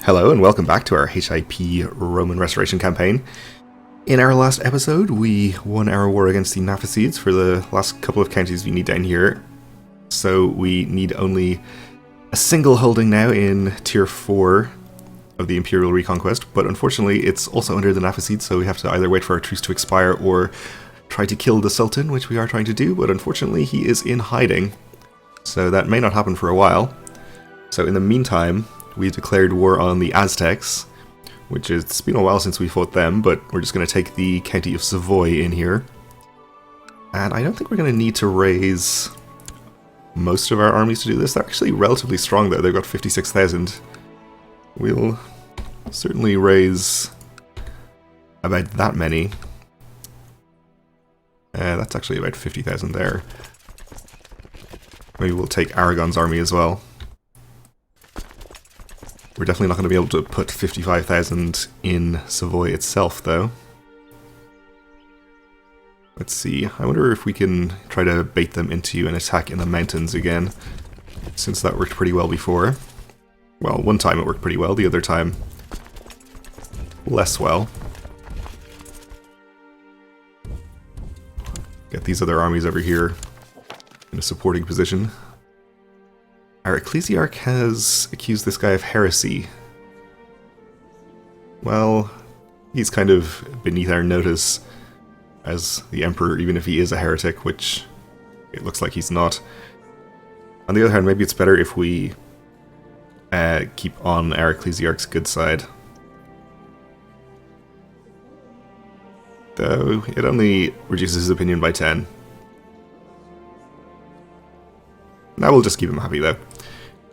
Hello and welcome back to our HIP Roman Restoration campaign. In our last episode, we won our war against the Naphicids for the last couple of counties we need down here. So we need only a single holding now in Tier 4 of the Imperial Reconquest, but unfortunately it's also under the Naphicids, so we have to either wait for our truce to expire or try to kill the Sultan, which we are trying to do, but unfortunately he is in hiding. So that may not happen for a while. So in the meantime, we declared war on the Aztecs, which is, it's been a while since we fought them, but we're just going to take the county of Savoy in here. And I don't think we're going to need to raise most of our armies to do this. They're actually relatively strong though, they've got 56,000. We'll certainly raise about that many. That's actually about 50,000 there. Maybe we'll take Aragon's army as well. We're definitely not going to be able to put 55,000 in Savoy itself, though. Let's see. I wonder if we can try to bait them into an attack in the mountains again, since that worked pretty well before. Well, one time it worked pretty well, the other time less well. Get these other armies over here in a supporting position. Our Ecclesiarch has accused this guy of heresy. Well, he's kind of beneath our notice as the Emperor, even if he is a heretic, which it looks like he's not. On the other hand, maybe it's better if we keep on our Ecclesiarch's good side. Though, it only reduces his opinion by 10. Now we'll just keep him happy, though.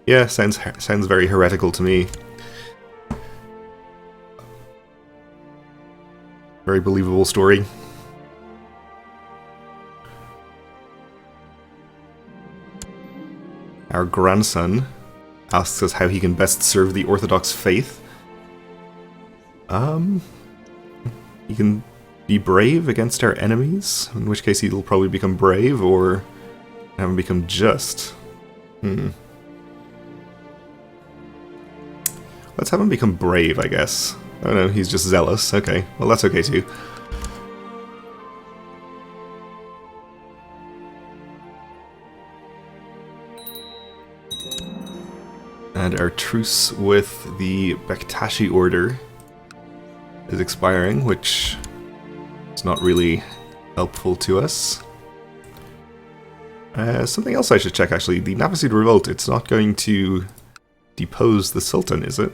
Yeah, sounds very heretical to me. Very believable story. Our grandson asks us how he can best serve the Orthodox faith. He can be brave against our enemies, in which case he'll probably become brave, or have him become just. Let's have him become brave, I guess. Oh no, he's just zealous. Okay, well that's okay too. And our truce with the Bektashi Order is expiring, which is not really helpful to us. Something else I should check, actually. The Naphicid Revolt, it's not going to depose the Sultan, is it?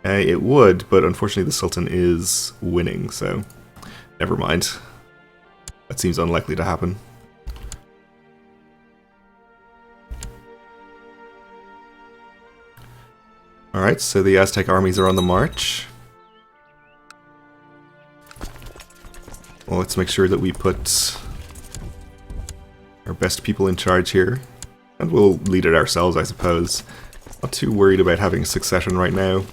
It would, but unfortunately the Sultan is winning, so never mind. That seems unlikely to happen. Alright, so the Aztec armies are on the march. Well, let's make sure that we put our best people in charge here. And we'll lead it ourselves, I suppose. Not too worried about having succession right now.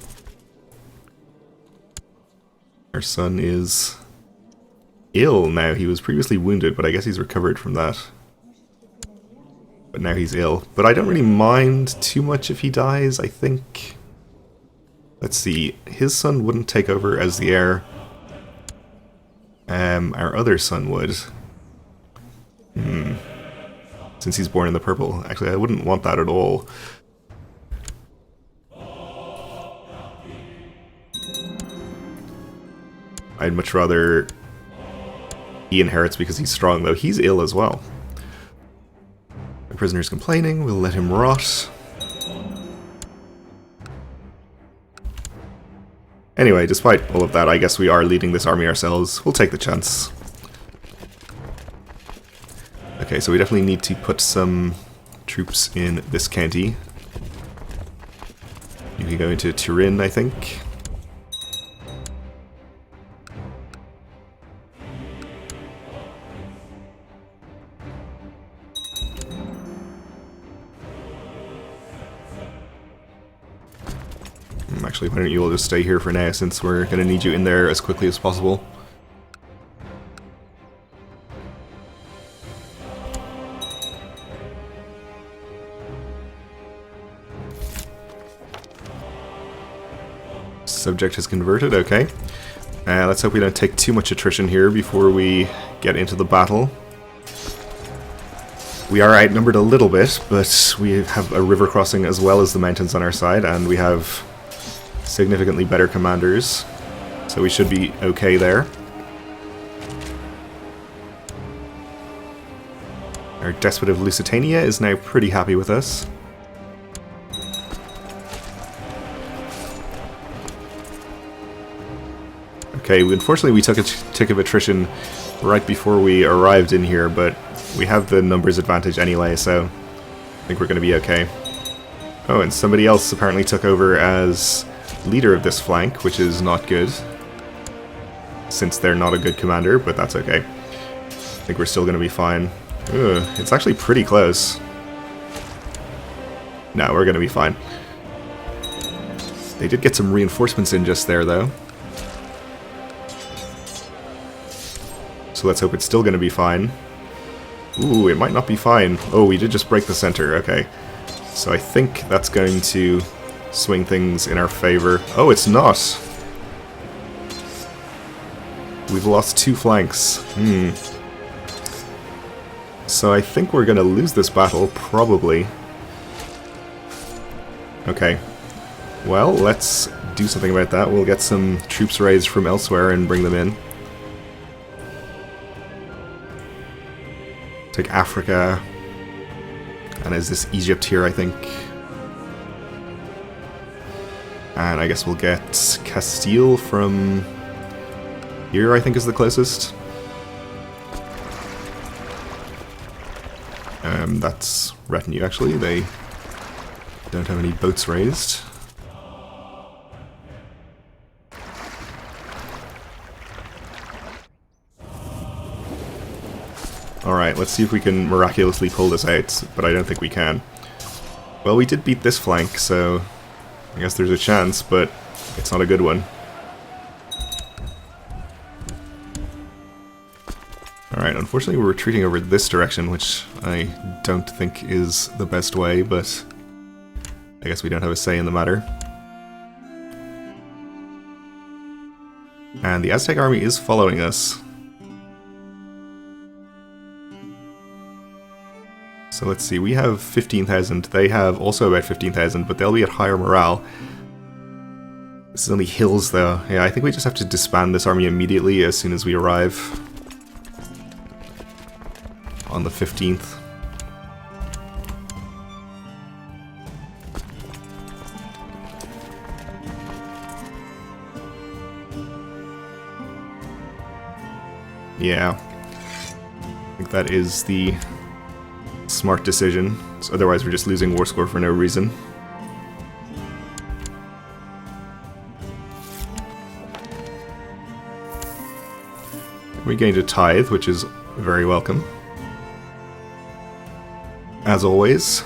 Our son is ill now. He was previously wounded, but I guess he's recovered from that. But now he's ill. But I don't really mind too much if he dies, I think. Let's see. His son wouldn't take over as the heir. Our other son would. Since he's born in the purple. Actually, I wouldn't want that at all. I'd much rather he inherits because he's strong, though. He's ill as well. The prisoner's complaining. We'll let him rot. Anyway, despite all of that, I guess we are leading this army ourselves. We'll take the chance. Okay, so we definitely need to put some troops in this county. You can go into Turin, I think. Actually, why don't you all just stay here for now, since we're going to need you in there as quickly as possible. Subject has converted, okay. Let's hope we don't take too much attrition here before we get into the battle. We are outnumbered a little bit, but we have a river crossing as well as the mountains on our side, and we have significantly better commanders, so we should be okay there. Our Despot of Lusitania is now pretty happy with us. Okay, unfortunately we took a tick of attrition right before we arrived in here, but we have the numbers advantage anyway, so I think we're going to be okay. Oh, and somebody else apparently took over as leader of this flank, which is not good, since they're not a good commander, but that's okay. I think we're still going to be fine. Ugh, it's actually pretty close. No, we're going to be fine. They did get some reinforcements in just there, though. So let's hope it's still going to be fine. Ooh, it might not be fine. Oh, we did just break the center. Okay. So I think that's going to swing things in our favor. Oh, it's not. We've lost 2 flanks. So I think we're going to lose this battle, probably. Okay. Well, let's do something about that. We'll get some troops raised from elsewhere and bring them in. Take Africa, and is this Egypt here, I think? And I guess we'll get Castile from here, I think is the closest. That's retinue, actually. They don't have any boats raised. Alright, let's see if we can miraculously pull this out, but I don't think we can. Well, we did beat this flank, so I guess there's a chance, but it's not a good one. Alright, unfortunately we're retreating over this direction, which I don't think is the best way, but I guess we don't have a say in the matter. And the Aztec army is following us. So let's see, we have 15,000, they have also about 15,000, but they'll be at higher morale. This is only hills though. Yeah, I think we just have to disband this army immediately as soon as we arrive. On the 15th. Yeah. I think that is the smart decision. So otherwise we're just losing war score for no reason. We gained a tithe, which is very welcome. As always.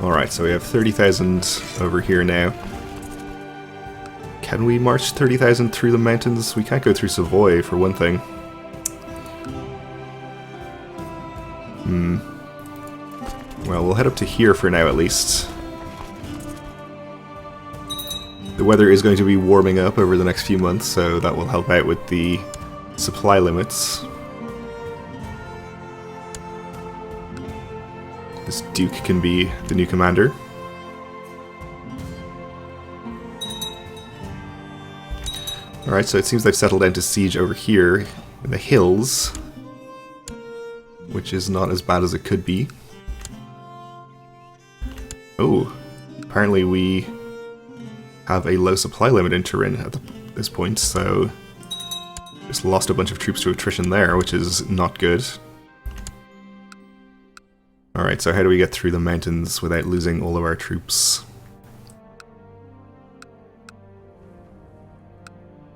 Alright, so we have 30,000 over here now. Can we march 30,000 through the mountains? We can't go through Savoy, for one thing. Well, we'll head up to here for now, at least. The weather is going to be warming up over the next few months, so that will help out with the supply limits. This Duke can be the new commander. Alright, so it seems they've settled down to siege over here in the hills, which is not as bad as it could be. Oh, apparently we have a low supply limit in Turin at this point, so just lost a bunch of troops to attrition there, which is not good. Alright, so how do we get through the mountains without losing all of our troops?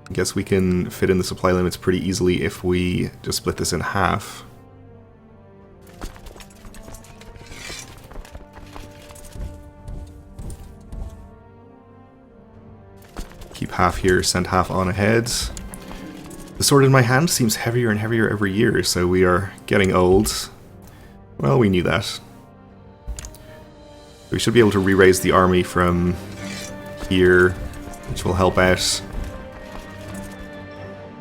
I guess we can fit in the supply limits pretty easily if we just split this in half. Keep half here, send half on ahead. The sword in my hand seems heavier and heavier every year, so we are getting old. Well, we knew that. We should be able to re-raise the army from here, which will help out.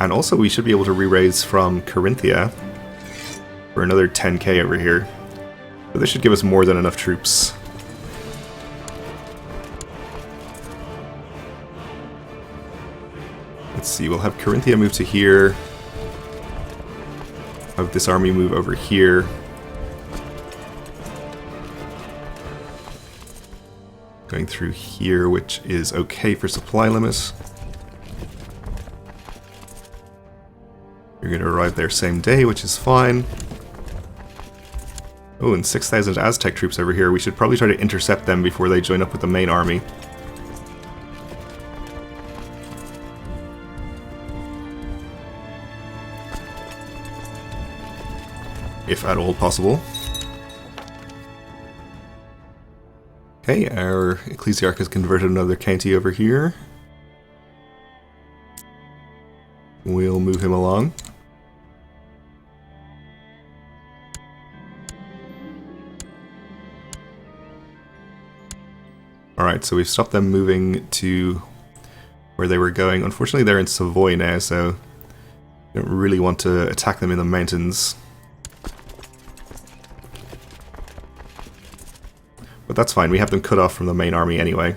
And also we should be able to re-raise from Carinthia for another 10k over here. So this should give us more than enough troops. Let's see, we'll have Carinthia move to here. Have this army move over here. Going through here, which is okay for supply limit. You're going to arrive there same day, which is fine. Oh, and 6,000 Aztec troops over here. We should probably try to intercept them before they join up with the main army. If at all possible. Okay, our Ecclesiarch has converted another county over here. We'll move him along. Alright, so we've stopped them moving to where they were going. Unfortunately, they're in Savoy now, so we don't really want to attack them in the mountains. But that's fine, we have them cut off from the main army anyway.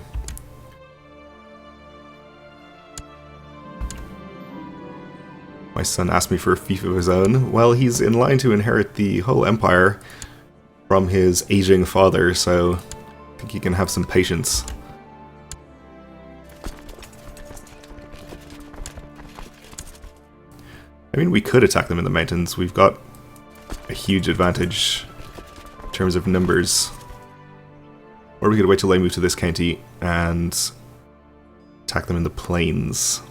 My son asked me for a fief of his own. Well, he's in line to inherit the whole empire from his aging father, so I think he can have some patience. I mean, we could attack them in the mountains. We've got a huge advantage in terms of numbers. Or we could wait till they move to this county and attack them in the plains.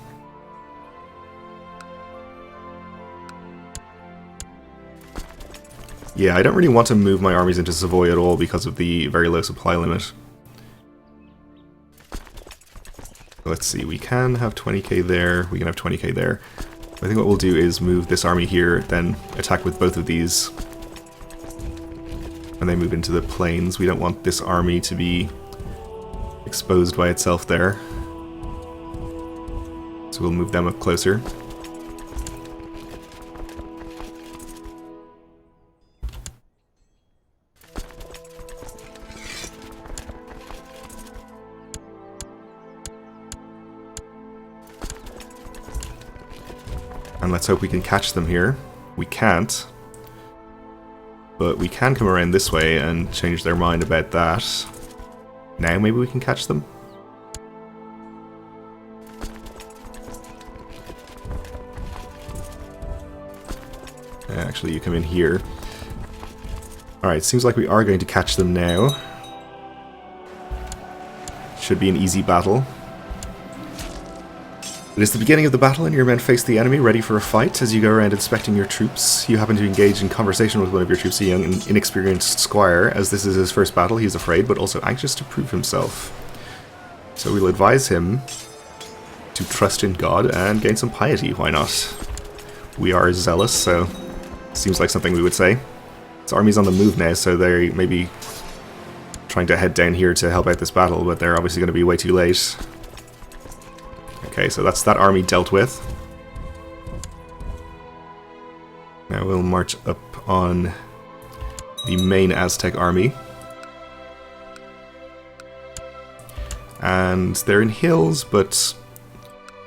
Yeah, I don't really want to move my armies into Savoy at all because of the very low supply limit. Let's see, we can have 20k there, we can have 20k there. I think what we'll do is move this army here, then attack with both of these. When they move into the plains, we don't want this army to be exposed by itself there. So we'll move them up closer. And let's hope we can catch them here. We can't. But we can come around this way and change their mind about that. Now maybe we can catch them? Actually, you come in here. Alright, seems like we are going to catch them now. Should be an easy battle. It is the beginning of the battle and your men face the enemy ready for a fight. As you go around inspecting your troops, you happen to engage in conversation with one of your troops, a young and inexperienced squire. As this is his first battle, he is afraid but also anxious to prove himself. So we'll advise him to trust in God and gain some piety, why not? We are zealous, so seems like something we would say. His army's on the move now, so they may be trying to head down here to help out this battle, but they're obviously going to be way too late. Okay, so that's that army dealt with. Now we'll march up on the main Aztec army. And they're in hills, but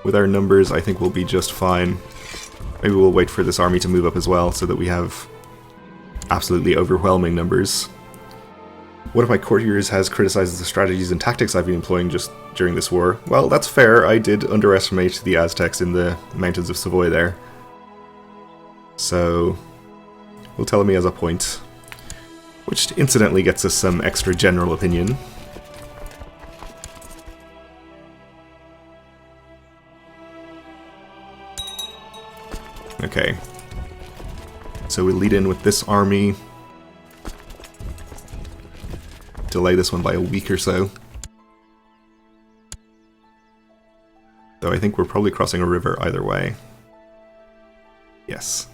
with our numbers I think we'll be just fine. Maybe we'll wait for this army to move up as well, so that we have absolutely overwhelming numbers. One of my courtiers has criticized the strategies and tactics I've been employing just during this war. Well, that's fair. I did underestimate the Aztecs in the mountains of Savoy there. So we'll tell him he has a point. Which incidentally gets us some extra general opinion. Okay. So we'll lead in with this army. Delay this one by a week or so. Though I think we're probably crossing a river either way. Yes.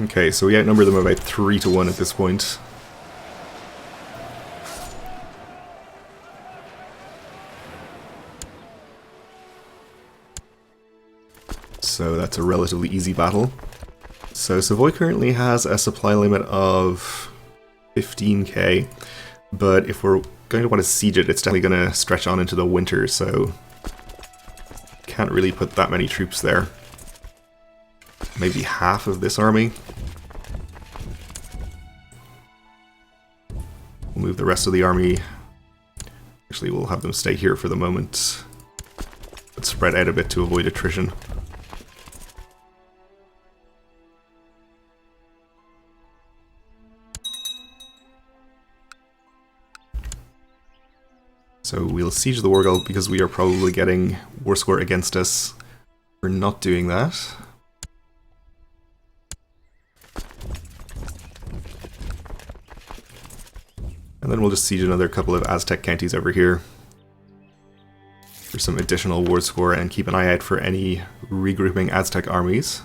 Okay, so we outnumber them about 3-1 at this point. So that's a relatively easy battle. So Savoy currently has a supply limit of 15k, but if we're going to want to siege it, it's definitely going to stretch on into the winter, so can't really put that many troops there. Maybe half of this army. We'll move the rest of the army. Actually, we'll have them stay here for the moment, but spread out a bit to avoid attrition. So we'll siege the Wargul because we are probably getting war score against us. We're not doing that. And then we'll just siege another couple of Aztec counties over here for some additional war score and keep an eye out for any regrouping Aztec armies.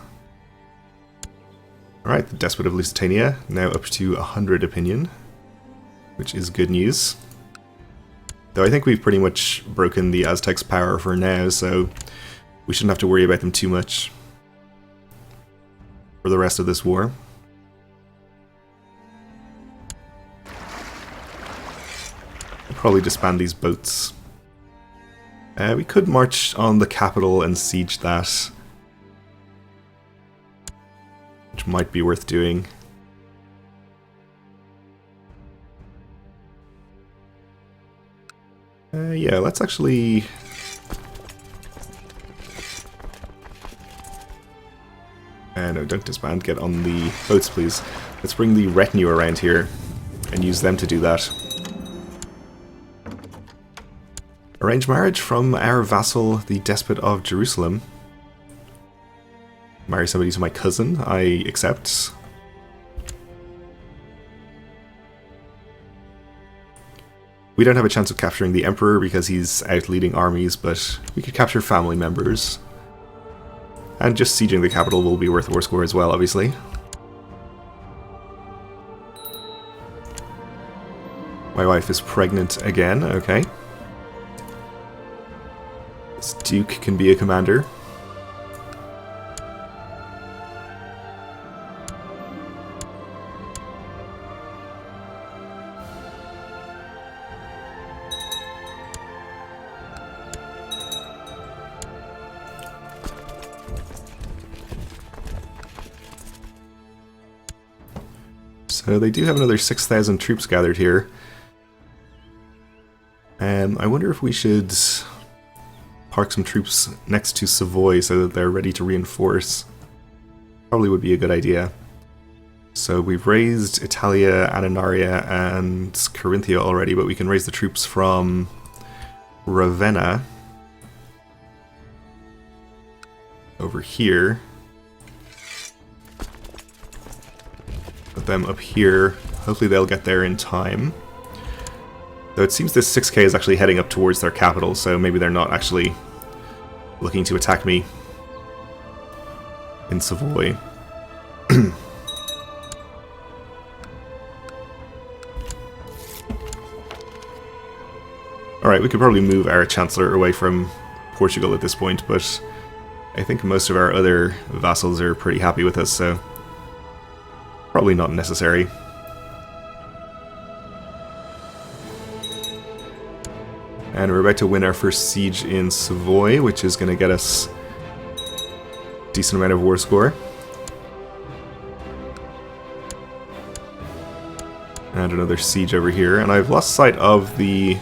Alright, the Despot of Lusitania now up to 100 opinion, which is good news. Though I think we've pretty much broken the Aztecs' power for now, so we shouldn't have to worry about them too much for the rest of this war. I'll probably disband these boats. We could march on the capital and siege that, which might be worth doing. Yeah, let's actually... no, don't disband, get on the boats, please. Let's bring the retinue around here and use them to do that. Arrange marriage from our vassal, the Despot of Jerusalem. Marry somebody to my cousin, I accept. We don't have a chance of capturing the Emperor because he's out leading armies, but we could capture family members. And just sieging the capital will be worth war score as well, obviously. My wife is pregnant again, okay. This Duke can be a commander. So they do have another 6,000 troops gathered here. I wonder if we should park some troops next to Savoy so that they're ready to reinforce. Probably would be a good idea. So we've raised Italia, Ananaria, and Carinthia already, but we can raise the troops from Ravenna over here. Put them up here. Hopefully they'll get there in time. Though it seems this 6k is actually heading up towards their capital, so maybe they're not actually looking to attack me in Savoy. Alright, we could probably move our Chancellor away from Portugal at this point, but I think most of our other vassals are pretty happy with us, so probably not necessary. And we're about to win our first siege in Savoy, which is going to get us a decent amount of war score. And another siege over here. And I've lost sight of the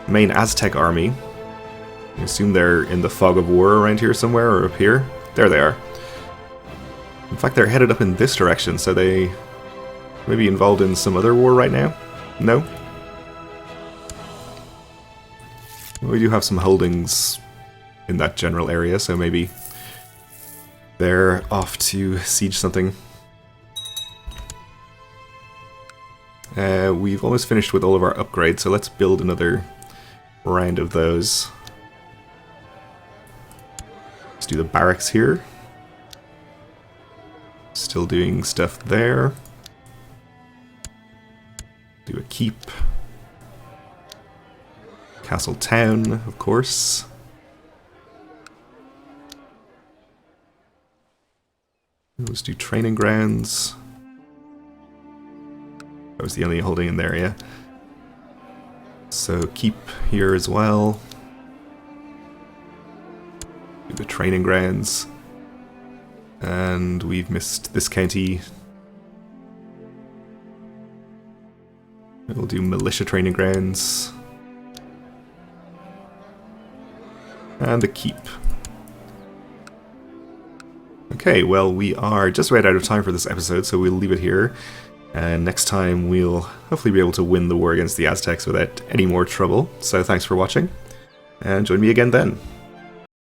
main Aztec army. I assume they're in the fog of war around here somewhere, or up here. There they are. In fact, they're headed up in this direction, so they may be involved in some other war right now? No? We do have some holdings in that general area, so maybe they're off to siege something. We've almost finished with all of our upgrades, so let's build another round of those. Let's do the barracks here. Still doing stuff there. Do a keep. Castle town, of course. Let's do training grounds. That was the only holding in there, yeah. So keep here as well. Do the training grounds. And we've missed this county. We'll do militia training grounds. And a keep. Okay, well, we are just right out of time for this episode, so we'll leave it here. And next time we'll hopefully be able to win the war against the Aztecs without any more trouble. So thanks for watching, and join me again then.